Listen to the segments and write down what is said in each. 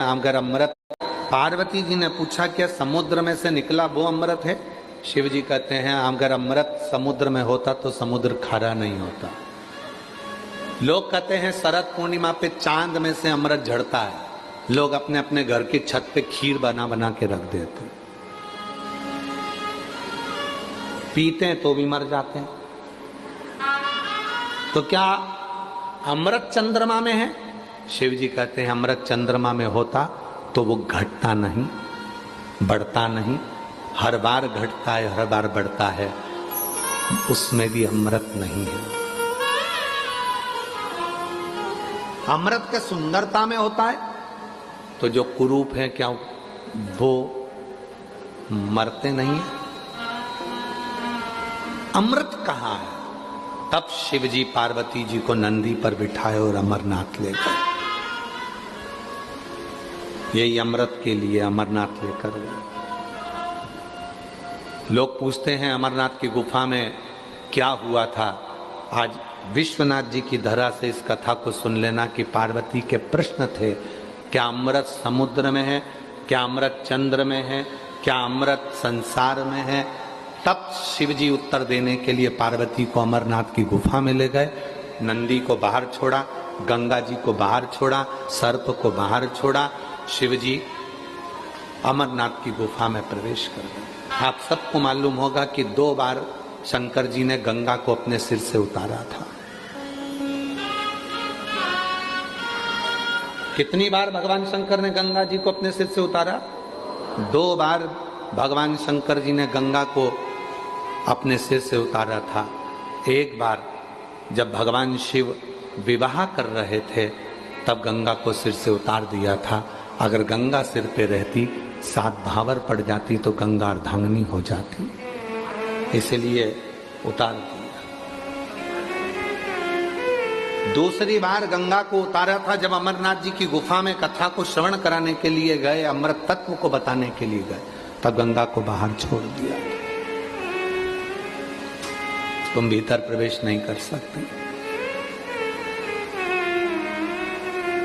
अगर अमृत, पार्वती जी ने पूछा क्या समुद्र में से निकला वो अमृत है? शिव जी कहते हैं अगर अमृत समुद्र में होता तो समुद्र खारा नहीं होता। लोग कहते हैं शरद पूर्णिमा पे चांद में से अमृत झड़ता है, लोग अपने अपने घर की छत पे खीर बना बना के रख देते, पीते हैं तो भी मर जाते हैं। तो क्या अमृत चंद्रमा में है? शिव जी कहते हैं अमृत चंद्रमा में होता तो वो घटता नहीं, बढ़ता नहीं, हर बार घटता है, हर बार बढ़ता है, उसमें भी अमृत नहीं है। अमृत के सुंदरता में होता है, तो जो कुरूप है क्या वो मरते नहीं है? अमृत कहाँ है? तब शिव जी पार्वती जी को नंदी पर बिठाए और अमरनाथ ले गए। यही अमृत के लिए अमरनाथ लेकर गए। लोग पूछते हैं अमरनाथ की गुफा में क्या हुआ था। आज विश्वनाथ जी की धरा से इस कथा को सुन लेना कि पार्वती के प्रश्न थे, क्या अमृत समुद्र में है, क्या अमृत चंद्र में है, क्या अमृत संसार में है। तब शिव जी उत्तर देने के लिए पार्वती को अमरनाथ की गुफा में ले गए। नंदी को बाहर छोड़ा, गंगा जी को बाहर छोड़ा, सर्प को बाहर छोड़ा, शिव जी अमरनाथ की गुफा में प्रवेश कर गए। आप सबको मालूम होगा कि 2 बार शंकर जी ने गंगा को अपने सिर से उतारा था। कितनी बार भगवान शंकर ने गंगा जी को अपने सिर से उतारा? 2 बार भगवान शंकर जी ने गंगा को अपने सिर से उतारा था। एक बार जब भगवान शिव विवाह कर रहे थे तब गंगा को सिर से उतार दिया था। अगर गंगा सिर पे रहती, 7 भावर पड़ जाती तो गंगा अर्धांगिनी हो जाती, इसलिए उतार दिया। दूसरी बार गंगा को उतारा था जब अमरनाथ जी की गुफा में कथा को श्रवण कराने के लिए गए, अमृत तत्व को बताने के लिए गए, तब गंगा को बाहर छोड़ दिया। तुम भीतर प्रवेश नहीं कर सकते।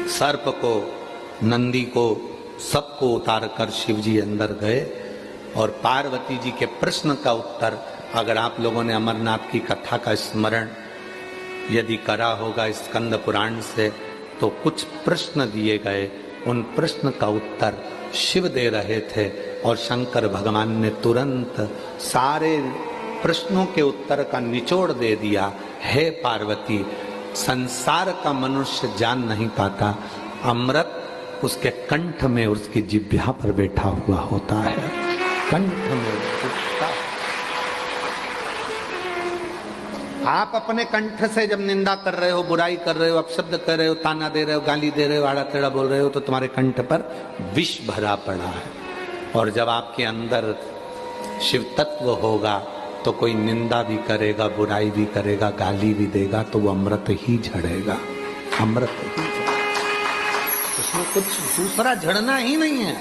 सर्प को, नंदी को, सबको उतार कर शिव जी अंदर गए और पार्वती जी के प्रश्न का उत्तर, अगर आप लोगों ने अमरनाथ की कथा का स्मरण यदि करा होगा स्कंद पुराण से, तो कुछ प्रश्न दिए गए, उन प्रश्न का उत्तर शिव दे रहे थे और शंकर भगवान ने तुरंत सारे प्रश्नों के उत्तर का निचोड़ दे दिया। हे पार्वती, संसार का मनुष्य जान नहीं पाता, अमृत उसके कंठ में, उसकी जिह्वा पर बैठा हुआ होता है, कंठ में उठता। आप अपने कंठ से जब निंदा कर रहे हो, बुराई कर रहे हो, अपशब्द कर रहे हो, ताना दे रहे हो, गाली दे रहे हो, आड़ा टेढ़ा बोल रहे हो, तो तुम्हारे कंठ पर विष भरा पड़ा है। और जब आपके अंदर शिव तत्व होगा तो कोई निंदा भी करेगा, बुराई भी करेगा, गाली भी देगा, तो वो अमृत ही झड़ेगा, अमृत ही झड़ेगा। उसमें कुछ दूसरा झड़ना ही नहीं है।